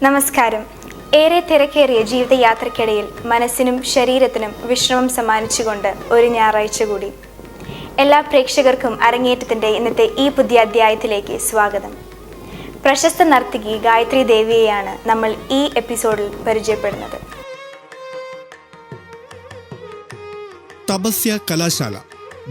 നമസ്കാരം. ഏറെ തിരക്കേറിയ ജീവിതയാത്രയ്ക്കിടയിൽ മനസ്സിനും ശരീരത്തിനും വിശ്രമം സമ്മാനിച്ചുകൊണ്ട് ഒരു ഞായറാഴ്ച കൂടി. എല്ലാ പ്രേക്ഷകർക്കും അരങ്ങേറ്റത്തിൻ്റെ ഇന്നത്തെ ഈ പുതിയ അധ്യായത്തിലേക്ക് സ്വാഗതം. പ്രശസ്ത നർത്തകി ഗായത്രി ദേവിയെയാണ് നമ്മൾ ഈ എപ്പിസോഡിൽ പരിചയപ്പെടുന്നത്. തപസ്യ കലാശാല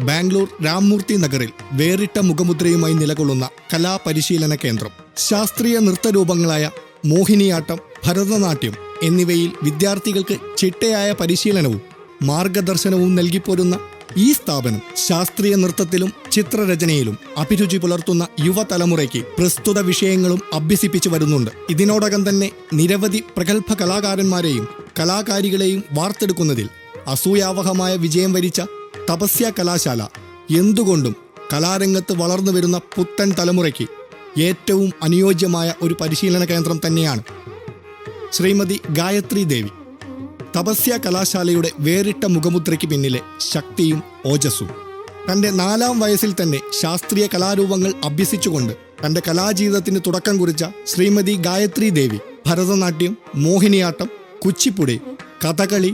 ബാംഗ്ലൂർ രാംമൂർത്തി നഗറിൽ വേറിട്ട മുഖമുദ്രയുമായി നിലകൊള്ളുന്ന കലാപരിശീലന കേന്ദ്രം. ശാസ്ത്രീയ നൃത്തരൂപങ്ങളായ മോഹിനിയാട്ടം, ഭരതനാട്യം എന്നിവയിൽ വിദ്യാർത്ഥികൾക്ക് ചിട്ടയായ പരിശീലനവും മാർഗദർശനവും നൽകിപ്പോരുന്ന ഈ സ്ഥാപനം ശാസ്ത്രീയ നൃത്തത്തിലും ചിത്രരചനയിലും അഭിരുചി പുലർത്തുന്ന യുവതലമുറയ്ക്ക് പ്രസ്തുത വിഷയങ്ങളും അഭ്യസിപ്പിച്ചു വരുന്നുണ്ട്. ഇതിനോടകം തന്നെ നിരവധി പ്രഗത്ഭ കലാകാരന്മാരെയും കലാകാരികളെയും വാർത്തെടുക്കുന്നതിൽ അസൂയാവഹമായ വിജയം വരിച്ച തപസ്യ കലാശാല എന്തുകൊണ്ടും കലാരംഗത്ത് വളർന്നു വരുന്ന പുത്തൻ തലമുറയ്ക്ക് ഏറ്റവും അനുയോജ്യമായ ഒരു പരിശീലന കേന്ദ്രം തന്നെയാണ്. ശ്രീമതി ഗായത്രി ദേവി തപസ്യ കലാശാലയുടെ വേറിട്ട മുഖമുദ്രയ്ക്ക് പിന്നിലെ ശക്തിയും ഓജസ്സും. തൻ്റെ 4-ാം വയസ്സിൽ തന്നെ ശാസ്ത്രീയ കലാരൂപങ്ങൾ അഭ്യസിച്ചുകൊണ്ട് തൻ്റെ കലാജീവിതത്തിന് തുടക്കം കുറിച്ച ശ്രീമതി ഗായത്രി ദേവി ഭരതനാട്യം, മോഹിനിയാട്ടം, കുച്ചിപ്പുടി, കഥകളി,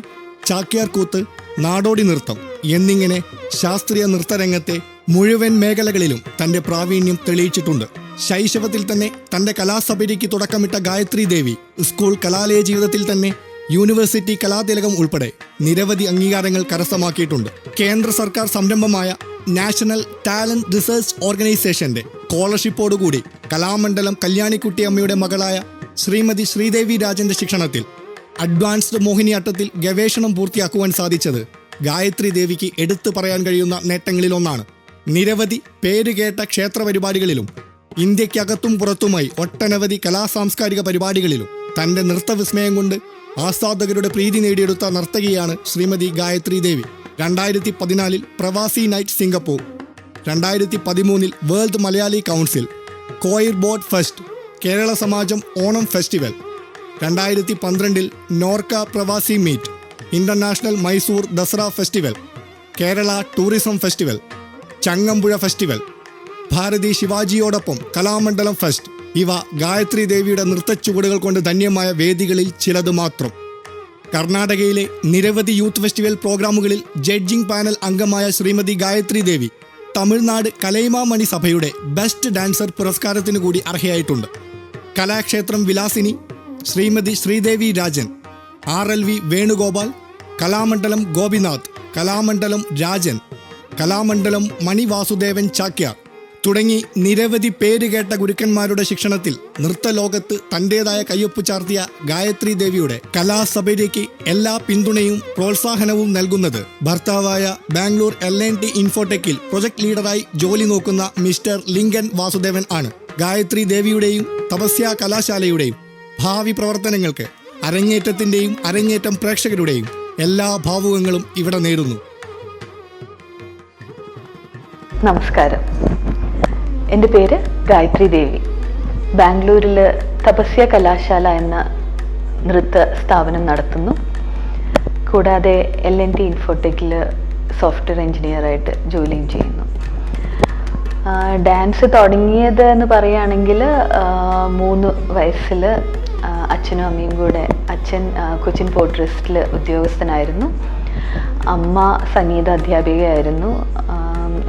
ചാക്യാർകൂത്ത്, നാടോടി നൃത്തം എന്നിങ്ങനെ ശാസ്ത്രീയ നൃത്തരംഗത്തെ മുഴുവൻ മേഖലകളിലും തൻ്റെ പ്രാവീണ്യം തെളിയിച്ചിട്ടുണ്ട്. ശൈശവത്തിൽ തന്നെ തൻ്റെ കലാസഭയ്ക്ക് തുടക്കമിട്ട ഗായത്രി ദേവി സ്കൂൾ കലാലയ ജീവിതത്തിൽ തന്നെ യൂണിവേഴ്സിറ്റി കലാതിലകം ഉൾപ്പെടെ നിരവധി അംഗീകാരങ്ങൾ കരസ്ഥമാക്കിയിട്ടുണ്ട്. കേന്ദ്ര സർക്കാർ സംരംഭമായ നാഷണൽ ടാലന്റ് റിസർച്ച് ഓർഗനൈസേഷന്റെ സ്കോളർഷിപ്പോടുകൂടി കലാമണ്ഡലം കല്യാണിക്കുട്ടിയമ്മയുടെ മകളായ ശ്രീമതി ശ്രീദേവി രാജന്റെ ശിക്ഷണത്തിൽ അഡ്വാൻസ്ഡ് മോഹിനിയാട്ടത്തിൽ ഗവേഷണം പൂർത്തിയാക്കുവാൻ സാധിച്ചത് ഗായത്രി ദേവിക്ക് എടുത്തു പറയാൻ കഴിയുന്ന നേട്ടങ്ങളിലൊന്നാണ്. നിരവധി പേരുകേട്ട ക്ഷേത്ര പരിപാടികളിലും ഇന്ത്യക്കകത്തും പുറത്തുമായി ഒട്ടനവധി കലാസാംസ്കാരിക പരിപാടികളിലും തൻ്റെ നൃത്തവിസ്മയം കൊണ്ട് ആസ്വാദകരുടെ പ്രീതി നേടിയെടുത്ത നർത്തകിയാണ് Shrimati Gayathri Devi. 2014 Pravasi night Singapore, 2013 world Malayali council, coir board fest, Kerala Samajam Onam festival, 2012 NORKA Pravasi meet, international Mysore Dasara festival, Kerala tourism festival, Changampuzha festival, Bharathi ശിവാജിയോടൊപ്പം കലാമണ്ഡലം ഫെസ്റ്റ് ഇവ ഗായത്രി ദേവിയുടെ നൃത്തച്ചുവടുകൾ കൊണ്ട് ധന്യമായ വേദികളിൽ ചിലത് മാത്രം. കർണാടകയിലെ നിരവധി യൂത്ത് ഫെസ്റ്റിവൽ പ്രോഗ്രാമുകളിൽ ജഡ്ജിംഗ് പാനൽ അംഗമായ ശ്രീമതി ഗായത്രി ദേവി തമിഴ്നാട് കലൈമാമണി സഭയുടെ ബെസ്റ്റ് ഡാൻസർ പുരസ്കാരത്തിനു കൂടി അർഹയായിട്ടുണ്ട്. കലാക്ഷേത്രം വിലാസിനി ശ്രീമതി ശ്രീദേവി രാജൻ, RLV വേണുഗോപാൽ, കലാമണ്ഡലം ഗോപിനാഥ്, കലാമണ്ഡലം രാജൻ, കലാമണ്ഡലം മണി വാസുദേവൻ ചാക്യാർ തുടങ്ങി നിരവധി പേരുകേട്ട ഗുരുക്കന്മാരുടെ ശിക്ഷണത്തിൽ നൃത്തലോകത്ത് തൻ്റെതായ കയ്യൊപ്പ് ചാർത്തിയ ഗായത്രി ദേവിയുടെ കലാസഭയ്ക്ക് എല്ലാ പിന്തുണയും പ്രോത്സാഹനവും നൽകുന്നത് ഭർത്താവായ ബാംഗ്ലൂർ LNT ഇൻഫോടെക്കിൽ പ്രൊജക്ട് ലീഡറായി ജോലി നോക്കുന്ന മിസ്റ്റർ ലിങ്കൻ വാസുദേവൻ ആണ്. ഗായത്രി ദേവിയുടെയും തപസ്യ കലാശാലയുടെയും ഭാവി പ്രവർത്തനങ്ങൾക്ക് അരങ്ങേറ്റത്തിൻ്റെയും അരങ്ങേറ്റം പ്രേക്ഷകരുടെയും എല്ലാ ഭാവുകങ്ങളും ഇവിടെ നേരുന്നു. നമസ്കാരം. എൻ്റെ പേര് ഗായത്രി ദേവി. ബാംഗ്ലൂരിൽ തപസ്യ കലാശാല എന്ന നൃത്ത സ്ഥാപനം നടത്തുന്നു. കൂടാതെ LNT ഇൻഫോടെക്കിൽ സോഫ്റ്റ്വെയർ എഞ്ചിനീയറായിട്ട് ജോലിയും ചെയ്യുന്നു. ഡാൻസ് തുടങ്ങിയത് എന്ന് പറയുകയാണെങ്കിൽ 3 വയസ്സിൽ അച്ഛനും അമ്മയും കൂടെ, അച്ഛൻ കൊച്ചിൻ പോർട്ട് ട്രസ്റ്റിൽ ഉദ്യോഗസ്ഥനായിരുന്നു, അമ്മ സംഗീത അധ്യാപികയായിരുന്നു.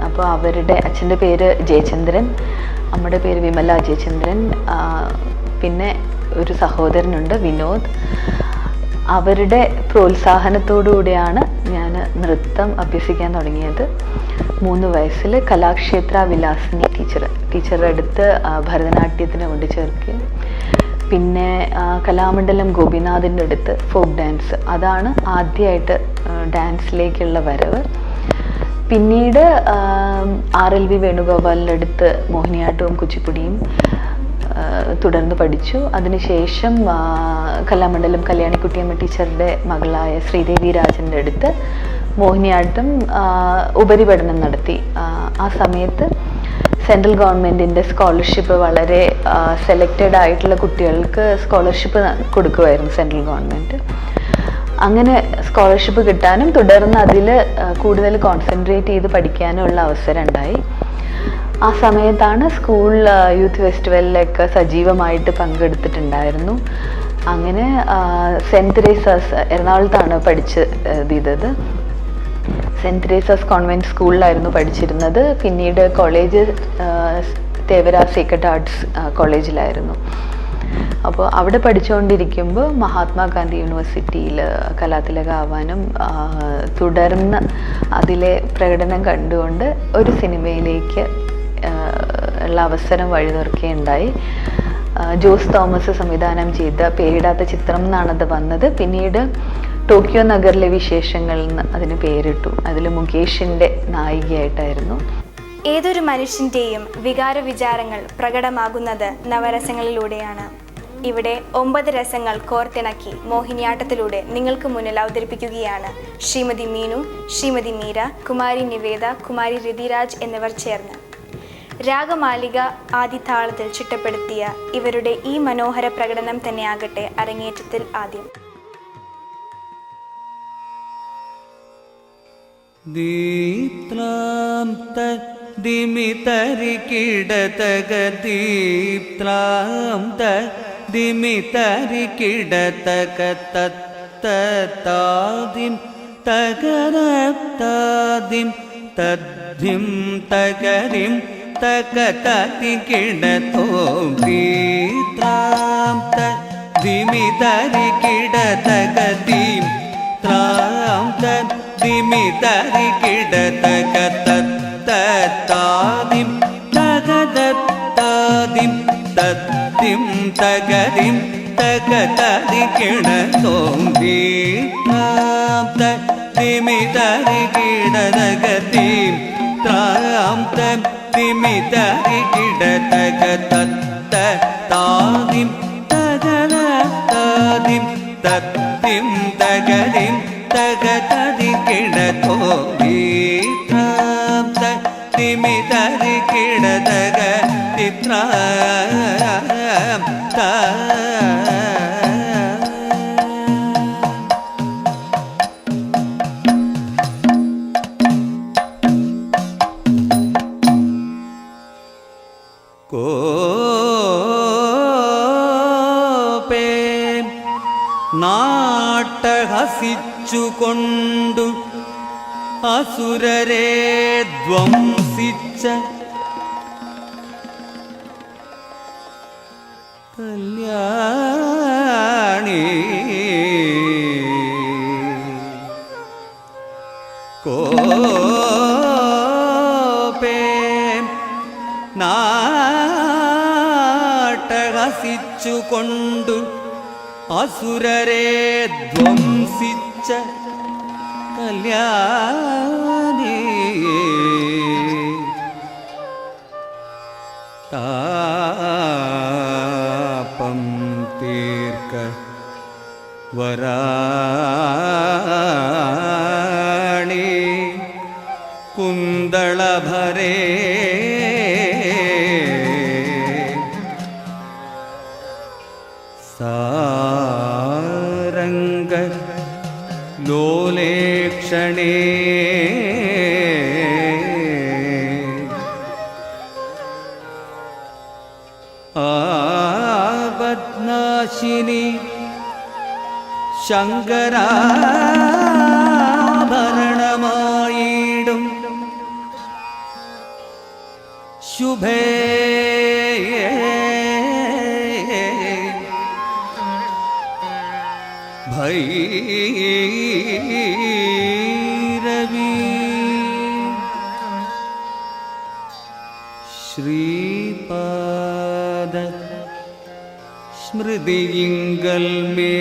അപ്പോൾ അവരുടെ അച്ഛൻ്റെ പേര് ജയചന്ദ്രൻ, അമ്മയുടെ പേര് വിമല ജയചന്ദ്രൻ, പിന്നെ ഒരു സഹോദരനുണ്ട് വിനോദ്. അവരുടെ പ്രോത്സാഹനത്തോടുകൂടിയാണ് ഞാൻ നൃത്തം അഭ്യസിക്കാൻ തുടങ്ങിയത്. 3 വയസ്സിൽ കലാക്ഷേത്ര വിലാസിനി ടീച്ചറുടെ അടുത്ത് ഭരതനാട്യത്തിന് കൊണ്ട് ചേർക്കുകയും പിന്നെ കലാമണ്ഡലം ഗോപിനാഥിൻ്റെ അടുത്ത് ഫോക്ക് ഡാൻസ്, അതാണ് ആദ്യമായിട്ട് ഡാൻസിലേക്കുള്ള വരവ്. പിന്നീട് RLV വേണുഗോപാലിൻ്റെ അടുത്ത് മോഹിനിയാട്ടവും കുച്ചിപ്പുടിയും തുടർന്ന് പഠിച്ചു. അതിനുശേഷം കലാമണ്ഡലം കല്യാണിക്കുട്ടിയമ്മ ടീച്ചറുടെ മകളായ ശ്രീദേവി രാജൻ്റെ അടുത്ത് മോഹിനിയാട്ടം ഉപരിപഠനം നടത്തി. ആ സമയത്ത് സെൻട്രൽ ഗവൺമെൻറ്റിൻ്റെ സ്കോളർഷിപ്പ് വളരെ സെലക്റ്റഡ് ആയിട്ടുള്ള കുട്ടികൾക്ക് സ്കോളർഷിപ്പ് കൊടുക്കുമായിരുന്നു സെൻട്രൽ ഗവൺമെൻറ്. അങ്ങനെ സ്കോളർഷിപ്പ് കിട്ടാനും തുടർന്ന് അതിൽ കൂടുതൽ കോൺസെൻട്രേറ്റ് ചെയ്ത് പഠിക്കാനുള്ള അവസരം ഉണ്ടായി. ആ സമയത്താണ് സ്കൂൾ യൂത്ത് ഫെസ്റ്റിവലിലൊക്കെ സജീവമായിട്ട് പങ്കെടുത്തിട്ടുണ്ടായിരുന്നു. അങ്ങനെ സെൻറ്റ് തെരേസാസ് എറണാകുളത്താണ് ചെയ്തത്. സെൻറ്റ് തെരേസാസ് കോൺവെൻറ്റ് സ്കൂളിലായിരുന്നു പഠിച്ചിരുന്നത്. പിന്നീട് കോളേജ് തേവര സീക്രട്ട് ആർട്സ് കോളേജിലായിരുന്നു. അപ്പോൾ അവിടെ പഠിച്ചുകൊണ്ടിരിക്കുമ്പോൾ മഹാത്മാഗാന്ധി യൂണിവേഴ്സിറ്റിയിൽ കലാതിലക ആവാനും തുടർന്ന് അതിലെ പ്രകടനം കണ്ടുകൊണ്ട് ഒരു സിനിമയിലേക്ക് ഉള്ള അവസരം വഴിതെളിക്കുകയുണ്ടായി. ജോസ് തോമസ് സംവിധാനം ചെയ്ത പേരിടാത്ത ചിത്രം എന്നാണത് വന്നത്. പിന്നീട് ടോക്കിയോ നഗറിലെ വിശേഷങ്ങൾ എന്ന് അതിന് പേരിട്ടു. അതിൽ മുകേഷിൻ്റെ നായികയായിട്ടായിരുന്നു. ഏതൊരു മനുഷ്യൻ്റെയും വികാര വിചാരങ്ങൾ പ്രകടമാകുന്നത് നവരസങ്ങളിലൂടെയാണ്. ഇവിടെ 9 രസങ്ങൾ കോർത്തിണക്കി മോഹിനിയാട്ടത്തിലൂടെ നിങ്ങൾക്ക് മുന്നിൽ അവതരിപ്പിക്കുകയാണ് ശ്രീമതി മീനു, ശ്രീമതി മീര, കുമാരി നിവേദ, കുമാരി ഋതിരാജ് എന്നിവർ ചേർന്ന്. രാഗമാലിക ആദിതാളത്തിൽ ചിട്ടപ്പെടുത്തിയ ഇവരുടെ ഈ മനോഹര പ്രകടനം തന്നെയാകട്ടെ അരങ്ങേറ്റത്തിൽ ആദ്യം. ദീപ്ത്രാം ദിമിതരികിടതക ദീപ്ത്രാം ദിമിതരികിടതക തത്തതാദിം തകരതാദിം തദ്ധിം തകരിം തകതതികിടതോ ദീപ്ത്രാം ദിമിതരികിടതക ദീപ്ത്രാം ദിമിതരികിടതക തത്തതാദിം തകതത്താദിം തദ്ദിം തകരിം തകതതികിടതോ ദീപ്ത്രാം ദിമിതരികിടതക ദീപ്ത്രാം ദിമിതരികിടതക തത്തതാദിം തകതത്താദിം തദ്ദിം തകരിം തകതതികിടതോ ദീപ്ത്രാം ദിമിതരികിടതക ദിത്രാം കോപേ നാട്ടഹസിച്ചുകൊണ്ടു അസുരരെ ധ്വംസിച്ച കല്യാണി കോപേ നാട്ടഹസിച്ചുകൊണ്ടു അസുരരെ ധ്വംസിച്ച കല്യാണി താപം തീർക്ക വരാണി കുന്തളഭരേ സാരംഗ ലോലേക്ഷണേ ആപദ്നാശിനി ശങ്കരാഭരണമായിടും ശുഭേ ഭൈരവി ശ്രീപാദ സ്മൃതിയിങ്കൽ മേ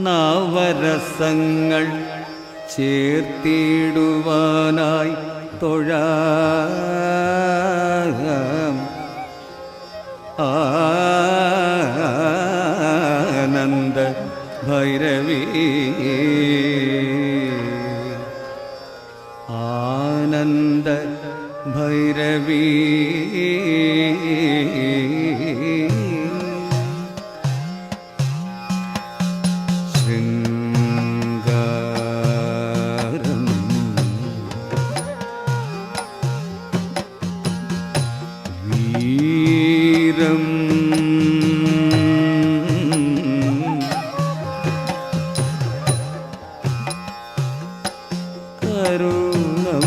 നവരസങ്ങൾ ചേർത്തിടുവാനായി തൊഴാം ആനന്ദ ഭൈരവി ആനന്ദ ഭൈരവി ശൃംഗാരം കരുണം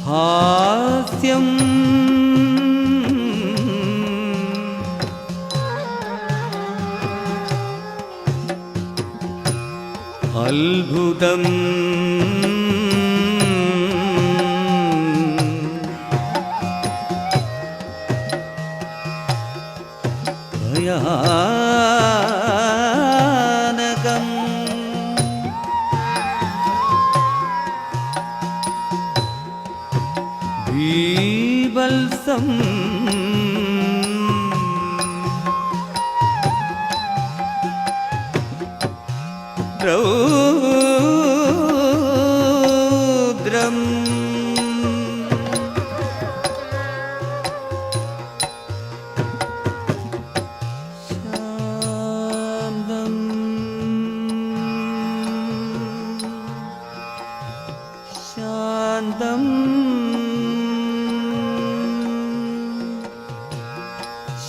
ഹാസ്യം അത്ഭുതം ഭയാനകം ബീഭത്സം രൗദ്രം ശാന്തം ശാന്തം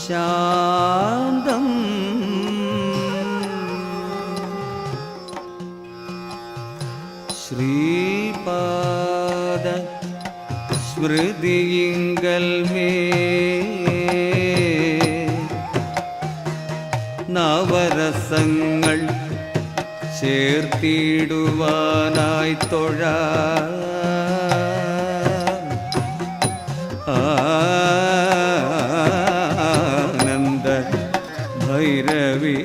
ശാന്തം ശ്രീപാദ സ്മൃതിയിങ്കൽ മേ നവരസങ്ങൾ ചേർത്തിടുവാനായി തൊഴ ആനന്ദ ഭൈരവി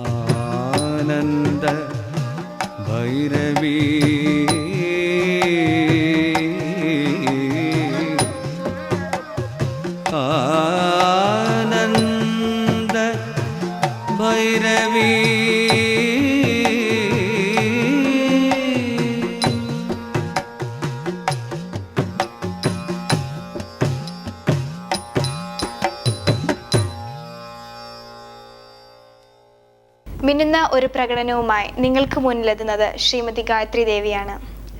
ആനന്ദ ഭൈരവി ആനന്ദ ഭൈരവി മിന്നുന്ന ഒരു പ്രകടനവുമായി നിങ്ങൾക്ക് മുന്നിലെത്തുന്നത് ശ്രീമതി ഗായത്രി ദേവിയാണ്.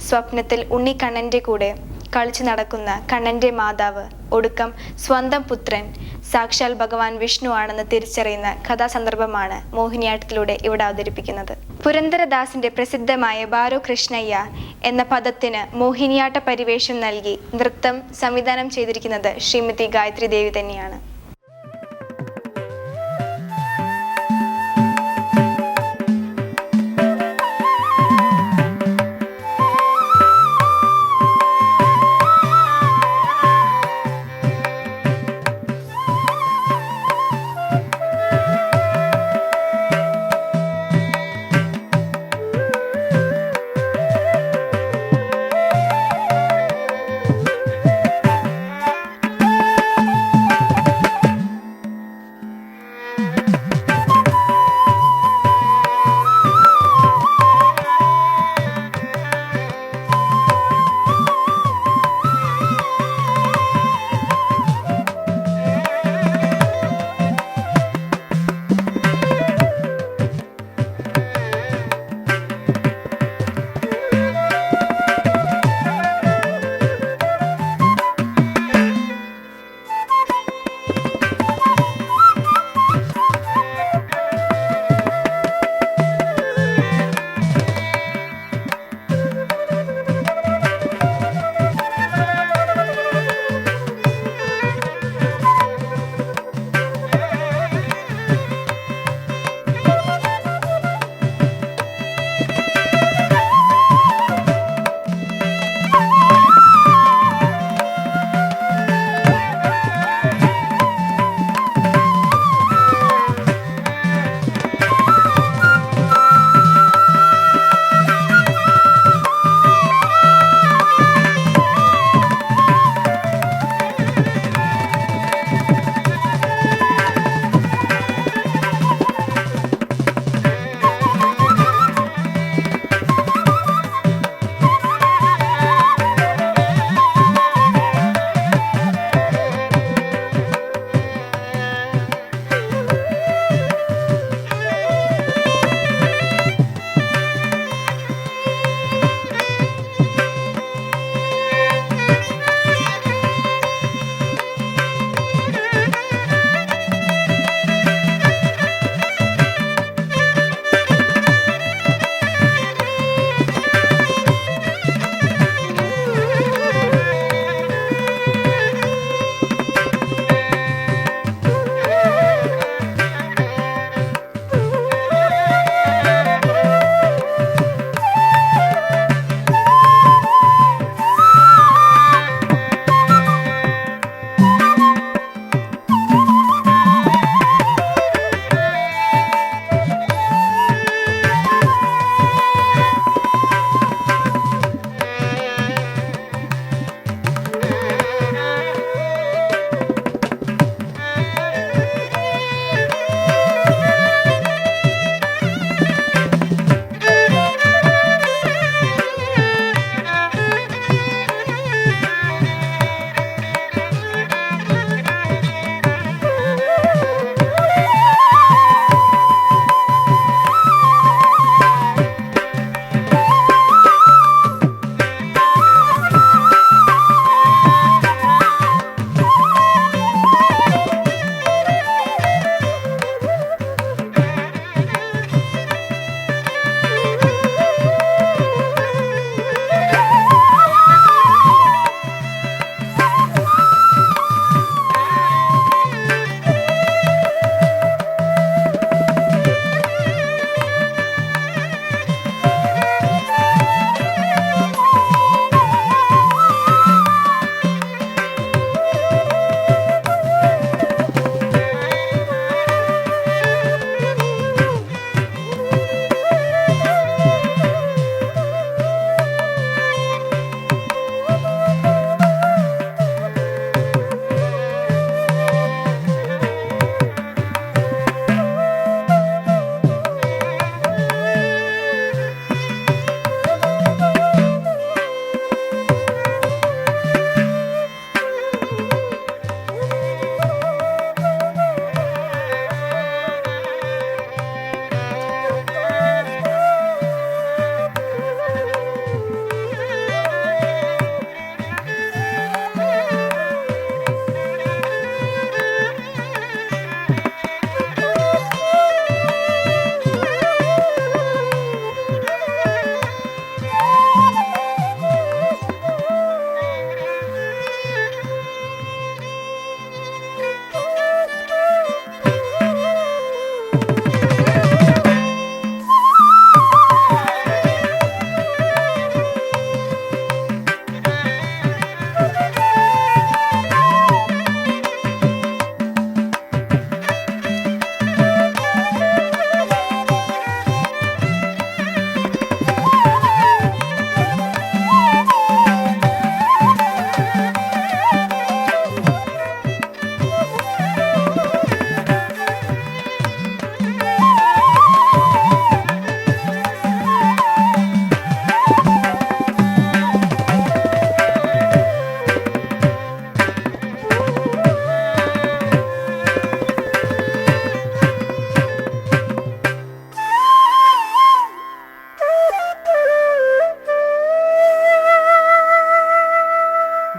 സ്വപ്നത്തിൽ ഉണ്ണിക്കണ്ണൻ്റെ കൂടെ കളിച്ചു നടക്കുന്ന കണ്ണൻ്റെ മാതാവ് ഒടുക്കം സ്വന്തം പുത്രൻ സാക്ഷാൽ ഭഗവാൻ വിഷ്ണു ആണെന്ന് തിരിച്ചറിയുന്ന കഥാസന്ദർഭമാണ് മോഹിനിയാട്ടത്തിലൂടെ ഇവിടെ അവതരിപ്പിക്കുന്നത്. പുരന്ദരദാസിന്റെ പ്രസിദ്ധമായ ബാരോ കൃഷ്ണയ്യ എന്ന പദത്തിന് മോഹിനിയാട്ട പരിവേഷം നൽകി നൃത്തം സംവിധാനം ചെയ്തിരിക്കുന്നത് ശ്രീമതി ഗായത്രി ദേവി തന്നെയാണ്.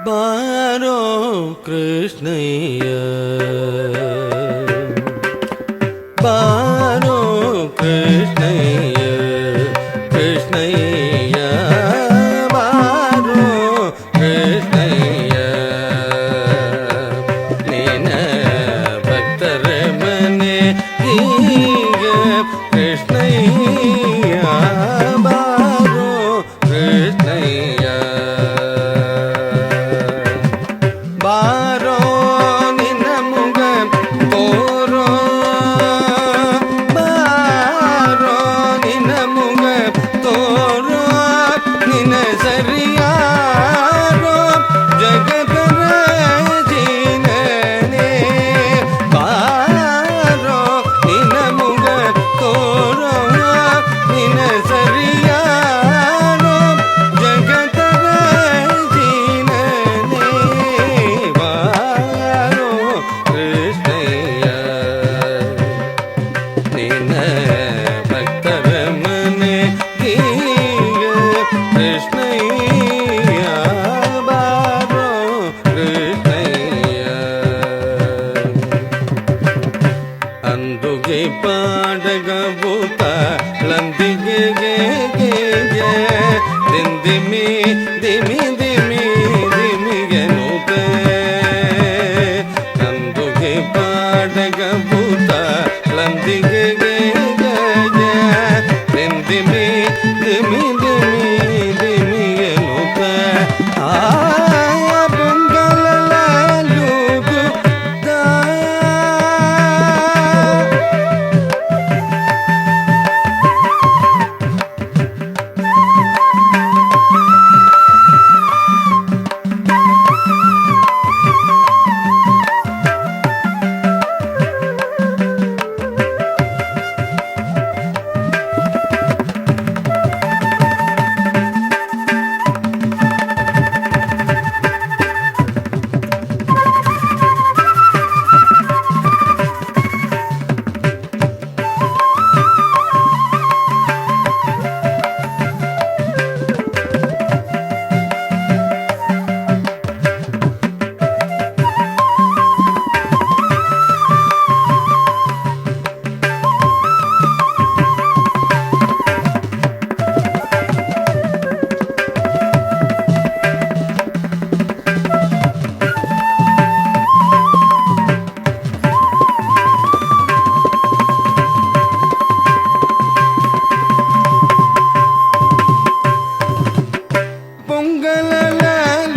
ಬಾರೋ ಕೃಷ್ಣಯ್ಯ ಬಾರೋ ಕೃಷ್ಣಯ್ಯ ಕೃಷ್ಣಯ್ಯ ಬಾರೋ ಕೃಷ್ಣಯ್ಯ ನಿನ್ನ ಭಕ್ತರ ಮನೆಗೆ ಕೃಷ್ಣಯ್ಯ ಬಾರೋ ಕೃಷ್ಣಯ್ಯ ಬಾರೋ ನಿನ್ನ ಮುಗ ತೋರೋ ಬಾರೋ ನಿನ್ನ ಮುಗ ತೋರೋ ನಿನ್ನ ಸರಿಯಾರೋ ಜಗತರ ಜೀನನೇ ಬಾರೋ ನಿನ್ನ ಮುಗ ತೋರೋ ನಿನ್ನ ಸರಿಯಾರೋ ಜಗತರ ಜೀನನೇ ಬಾರೋ ಕೃಷ್ಣಯ್ಯ ನಿನ್ನ ಭಕ್ತರ ಮನೆಗೆ ಕೃಷ್ಣಯ್ಯ ಬಾರೋ ಕೃಷ್ಣಯ್ಯ ಅಂದುಗೆ ಪಾಡಗ ಭೂತ ಲಂದಿಗೆ ದಿಂದಿಮಿ ದಿಮಿ ದಿಮಿ ದಿಮಿಗೆ ನೂತ ಅಂದುಗೆ ಪಾಡಗ ಭೂತ ಲಂದಿಗೆ ದಿಂದಿಮಿ ದಿಮಿ ದಿಮಿ ದಿಮಿಗೆ ನೂತ ಆ ಬಂಗಲೂಗು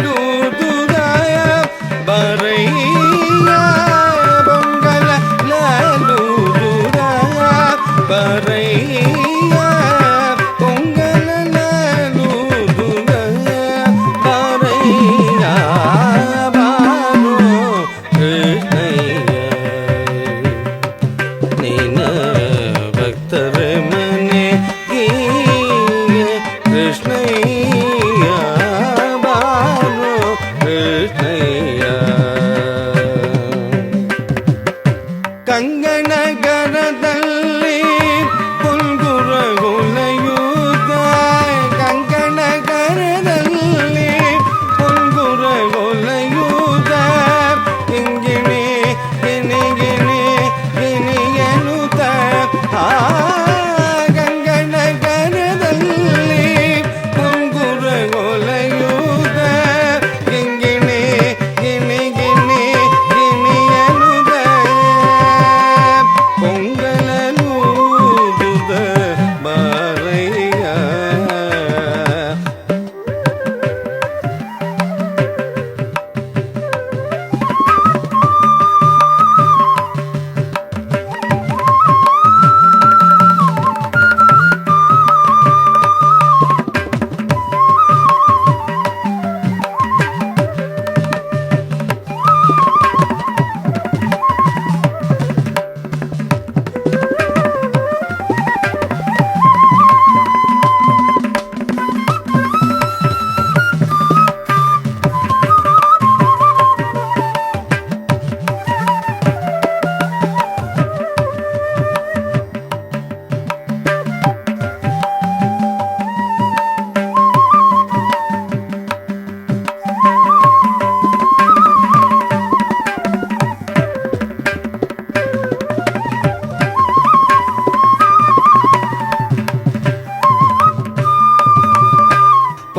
பொங்கலூதுராய பரையா பொங்கலூதுராய பரையா பொங்கலூதுராய பரையா பாரோ கிருஷ்ணய்ய ನಿನ್ನ ಭಕ್ತರ ಮನೆಗೆ ಕೃಷ್ಣಯ್ಯ ಬಾರೋ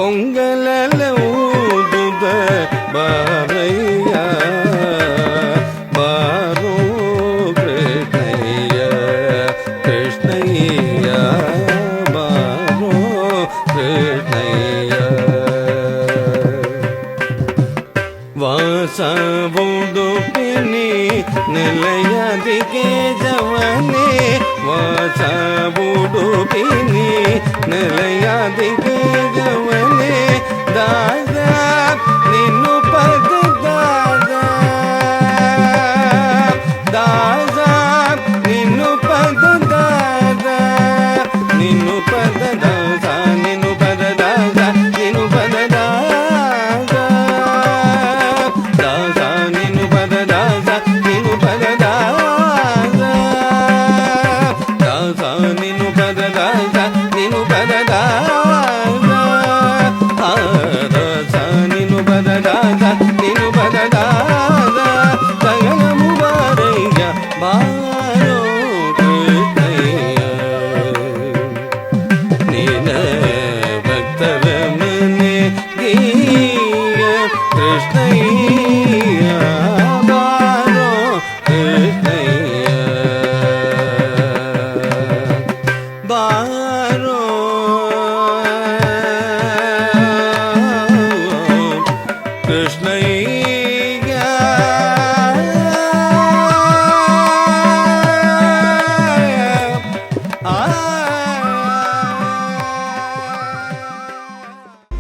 പൊങ്കലൂതുത ബാറയ്യ ബാറോ കൃഷ്ണയ്യ കൃഷ്ണയ്യ ബാറോ കൃഷ്ണയ്യ ವಾಸವುಡುಪಿನಿ ನೆಲೆಯದಿಗೆ ಜವನೆ ವಾಸವುಡುಪಿನಿ ನೆಲೆಯದಿಗೆ ಜವನೆ ದಾದ ನಿನ್ನು ಪದ ದಾದ ದಾದ ನಿನ್ನು ಪದ ದಾದ ನಿನ್ನು ಪದ ದಾದ ನಿನ್ನು ಪದ ದಾದ ನಿನ್ನು ಪದ ದಾದ ದಾಸ ನಿನ್ನು ಪದ ದಾಸ ನಿನ್ನು ಪದ ದಾಸ ದಾಸ ನಿನ್ನು ಪದ ದಾಸ ನಿನ್ನು ಪದ ದಾಸ ದಾಸ ನಿನ್ನು ಪದ ದಾಸ ನಿನ್ನು ಪದ ದಾಸ ಸಗಲ ಮುಬಾರಯ್ಯ ಬಾರೋ ಕೃಷ್ಣಯ್ಯ ನೀನ ಭಕ್ತರ ಮನೆ ಗೀಯ ಕೃಷ್ಣಯ್ಯ ಬಾರೋ ಕೃಷ್ಣಯ್ಯ ಬಾರೋ ಕೃಷ್ಣಯ್ಯ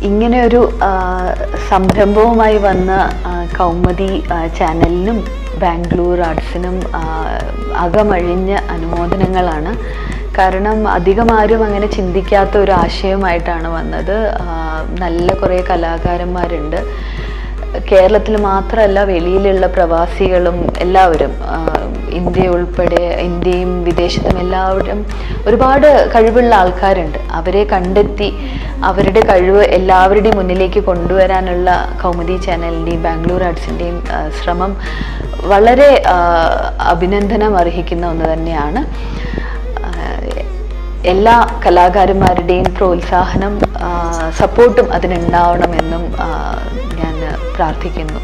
ഇങ്ങനെ ഒരു സംരംഭവുമായി വന്ന കൗമുദി ചാനലിനും ബാംഗ്ലൂർ ആർട്സിനും അകമഴിഞ്ഞ അനുമോദനങ്ങളാണ്. കാരണം അധികം ആരും അങ്ങനെ ചിന്തിക്കാത്ത ഒരു ആശയമായിട്ടാണ് വന്നത്. നല്ല കുറേ കലാകാരന്മാരുണ്ട്. കേരളത്തിൽ മാത്രമല്ല, വെളിയിലുള്ള പ്രവാസികളും എല്ലാവരും, ഇന്ത്യ ഉൾപ്പെടെ, ഇന്ത്യയും വിദേശത്തും എല്ലാവരും ഒരുപാട് കഴിവുള്ള ആൾക്കാരുണ്ട്. അവരെ കണ്ടെത്തി അവരുടെ കഴിവ് എല്ലാവരുടെയും മുന്നിലേക്ക് കൊണ്ടുവരാനുള്ള കൗമുദി ചാനലിൻ്റെയും ബാംഗ്ലൂർ ആർട്സിൻ്റെയും ശ്രമം വളരെ അഭിനന്ദനം അർഹിക്കുന്ന ഒന്ന് തന്നെയാണ്. എല്ലാ കലാകാരന്മാരുടെയും പ്രോത്സാഹനം, സപ്പോർട്ടും അതിനുണ്ടാവണമെന്നും ഞാൻ പ്രാർത്ഥിക്കുന്നു.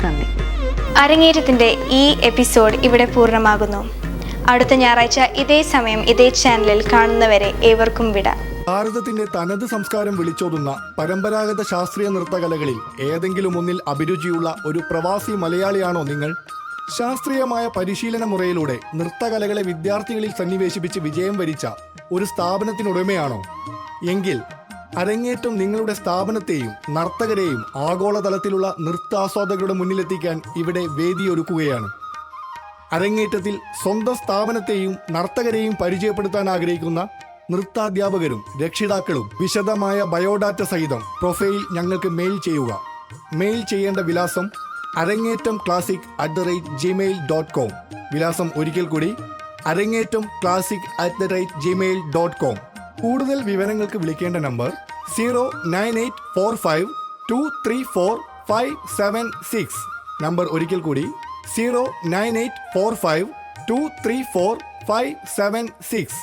നന്ദി. അരങ്ങേറ്റത്തിൻ്റെ ഈ എപ്പിസോഡ് ഇവിടെ പൂർണ്ണമാകുന്നു. അടുത്ത ഞായറാഴ്ച ഇതേ സമയം ഇതേ ചാനലിൽ കാണുന്നവരെ ഏവർക്കും വിട. ഭാരതത്തിന്റെ തനത് സംസ്കാരം വിളിച്ചോതുന്ന പരമ്പരാഗത ശാസ്ത്രീയ നൃത്തകലകളിൽ ഏതെങ്കിലും ഒന്നിൽ അഭിരുചിയുള്ള ഒരു പ്രവാസി മലയാളിയാണോ നിങ്ങൾ? ശാസ്ത്രീയമായ പരിശീലന മുറയിലൂടെ നൃത്തകലകളെ വിദ്യാർത്ഥികളിൽ സന്നിവേശിപ്പിച്ച് വിജയം വരിച്ച ഒരു സ്ഥാപനത്തിനുടമയാണോ? എങ്കിൽ അരങ്ങേറ്റം നിങ്ങളുടെ സ്ഥാപനത്തെയും നർത്തകരെയും ആഗോളതലത്തിലുള്ള നൃത്താസ്വാദകരുടെ മുന്നിലെത്തിക്കാൻ ഇവിടെ വേദിയൊരുക്കുകയാണ്. അരങ്ങേറ്റത്തിൽ സ്വന്തം സ്ഥാപനത്തെയും നർത്തകരെയും പരിചയപ്പെടുത്താൻ ആഗ്രഹിക്കുന്ന നൃത്താധ്യാപകരും രക്ഷിതാക്കളും വിശദമായ ബയോഡാറ്റ സഹിതം പ്രൊഫൈൽ ഞങ്ങൾക്ക് മെയിൽ ചെയ്യുക. മെയിൽ ചെയ്യേണ്ട വിലാസം arangettamclassic@gmail.com. വിലാസം ഒരിക്കൽ കൂടി arangettamclassic@gmail.com. കൂടുതൽ വിവരങ്ങൾക്ക് വിളിക്കേണ്ട നമ്പർ 09845234576. നമ്പർ ഒരിക്കൽ കൂടി 09845234576.